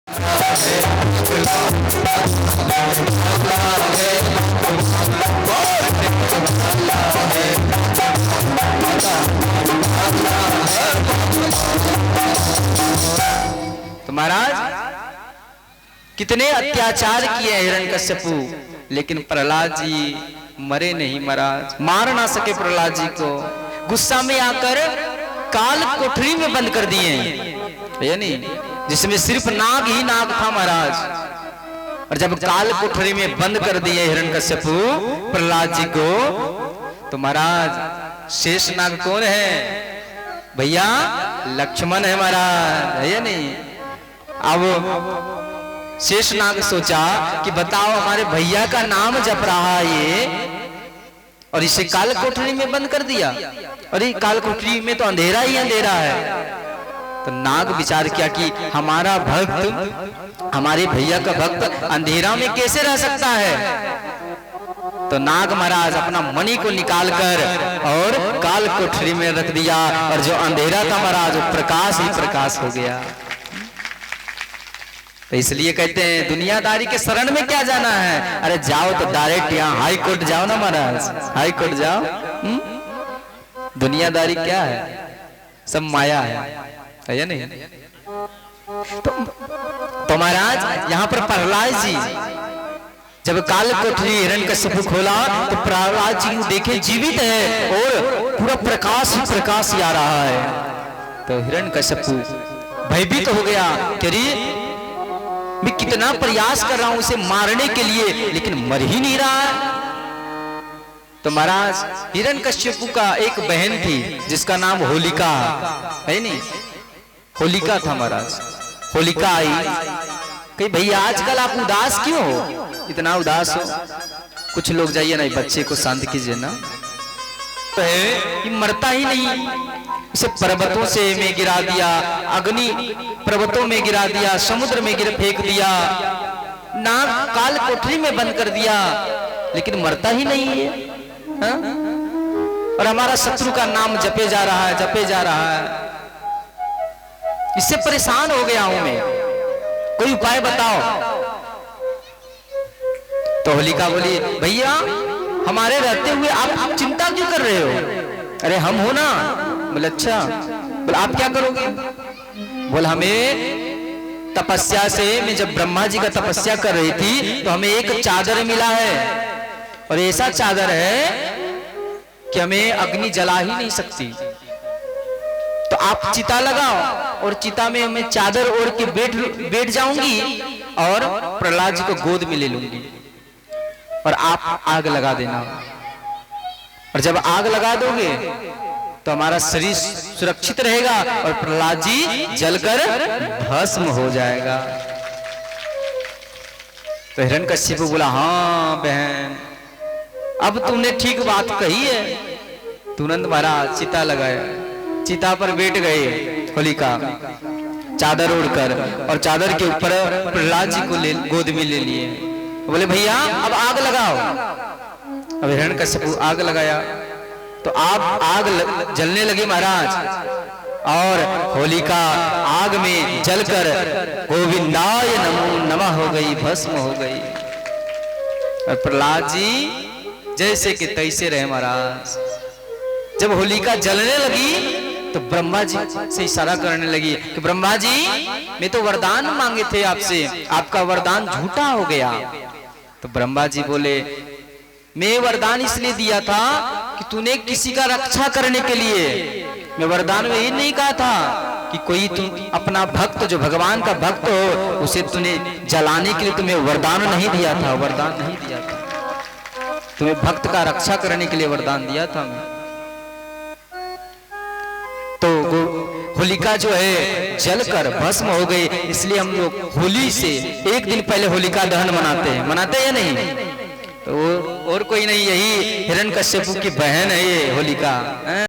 तो महाराज कितने अत्याचार किए हिरण्यकश्यपु, लेकिन प्रहलाद जी मरे नहीं महाराज, मार ना सके प्रहलाद जी को। गुस्सा में आकर काल कोठरी में बंद कर दिए, यानी जिसमें सिर्फ नाग ही नाग था महाराज। और जब काल कोठरी में बंद कर दिए हिरण्यकश्यपु प्रहलाद जी को, तो महाराज शेष नाग कौन है भैया? लक्ष्मण है महाराज, है या नहीं? अब शेषनाग सोचा कि बताओ हमारे भैया का नाम जप रहा है ये, और इसे काल कोठरी में बंद कर दिया। अरे काल कोठरी में तो अंधेरा ही अंधेरा है। तो नाग विचार किया कि हमारा भक्त, हमारे भैया का भक्त अंधेरा में कैसे रह सकता है। तो नाग महाराज अपना मणि को निकालकर और काल कोठरी में रख दिया, और जो अंधेरा था महाराज प्रकाश ही प्रकाश हो गया। तो इसलिए कहते हैं दुनियादारी के शरण में क्या जाना है, अरे जाओ तो डायरेक्ट यहाँ हाई कोर्ट जाओ ना महाराज, हाई कोर्ट जाओ। दुनियादारी क्या है? सब माया है या नहीं? तो महाराज यहाँ पर प्रहलाद जी जब काल कोठरी हिरण्यकश्यप खोला, तो प्रहलाद जी देखे जीवित है और पूरा प्रकाश ही प्रकाश आ रहा है। तो हिरण्यकश्यप भयभीत हो गया कि अरे मैं कितना प्रयास कर रहा हूं उसे मारने के लिए, लेकिन मर ही नहीं रहा है। तो महाराज हिरण्यकश्यप का एक बहन थी जिसका नाम होलिका है, नहीं? होलिका था महाराज। होलिका आई, कही भैया आजकल आप उदास क्यों हो, इतना उदास हो? कुछ लोग जाइए ना बच्चे को शांत कीजिए ना, तो ये मरता ही नहीं, इसे पर्वतों से में गिरा दिया, अग्नि पर्वतों में गिरा दिया, समुद्र में गिर फेंक दिया, नाग काल कोठरी में बंद कर दिया, लेकिन मरता ही नहीं है। हा? और हमारा शत्रु का नाम जपे जा रहा है, जपे जा रहा है। इससे परेशान हो गया हूं मैं, कोई उपाय बताओ। तो होलिका बोली भैया हमारे रहते हुए आप चिंता क्यों कर रहे हो? अरे हम हो ना। बोले अच्छा, बोले आप क्या करोगे? बोले हमें तपस्या से, मैं जब ब्रह्मा जी का तपस्या कर रही थी तो हमें एक चादर मिला है, और ऐसा चादर है कि हमें अग्नि जला ही नहीं सकती। तो आप चिता लगाओ और चिता में मैं चादर ओढ़ के बैठ जाऊंगी और प्रहलाद जी को गोद में ले लूंगी, और आप आग लगा देना। और जब आग लगा दोगे तो हमारा शरीर सुरक्षित रहेगा और प्रहलाद जी जलकर भस्म हो जाएगा। तो हिरण्यकश्यप बोला हाँ बहन, अब तुमने ठीक बात कही है। तुरंत महाराज चिता लगाया, चिता पर बैठ गए होलिका चादर ओढ़कर, और चादर के ऊपर प्रहलाद जी को गोद में ले लिए। बोले भैया अब आग लगाओ। अब हिरण्यकश्यप आग लगाया तो आग जलने लगी महाराज, और होलिका आग में जलकर गोविंदाय नमो नमः हो गई, भस्म हो गई। और प्रहलाद जी जैसे कि तैसे रहे महाराज। जब होलिका जलने लगी तो ब्रह्मा जी से इशारा करने लगी कि ब्रह्मा जी मैं तो वरदान मांगे थे आपसे, आपका वरदान झूठा हो गया। तो ब्रह्मा जी बोले मैं वरदान इसलिए दिया था कि तूने किसी का रक्षा करने के लिए, मैं वरदान में ये नहीं कहा था कि कोई तुम अपना भक्त जो भगवान का भक्त हो उसे तूने जलाने के लिए तुम्हें वरदान नहीं दिया था, वरदान नहीं दिया था, तुम्हें भक्त का रक्षा करने के लिए वरदान दिया था मैं। तो होलिका जो है जलकर भस्म हो गई, इसलिए हम लोग होली से एक दिन पहले होलिका दहन मनाते हैं या नहीं? तो और कोई नहीं, यही हिरण्यकश्यप की बहन है ये होलिका।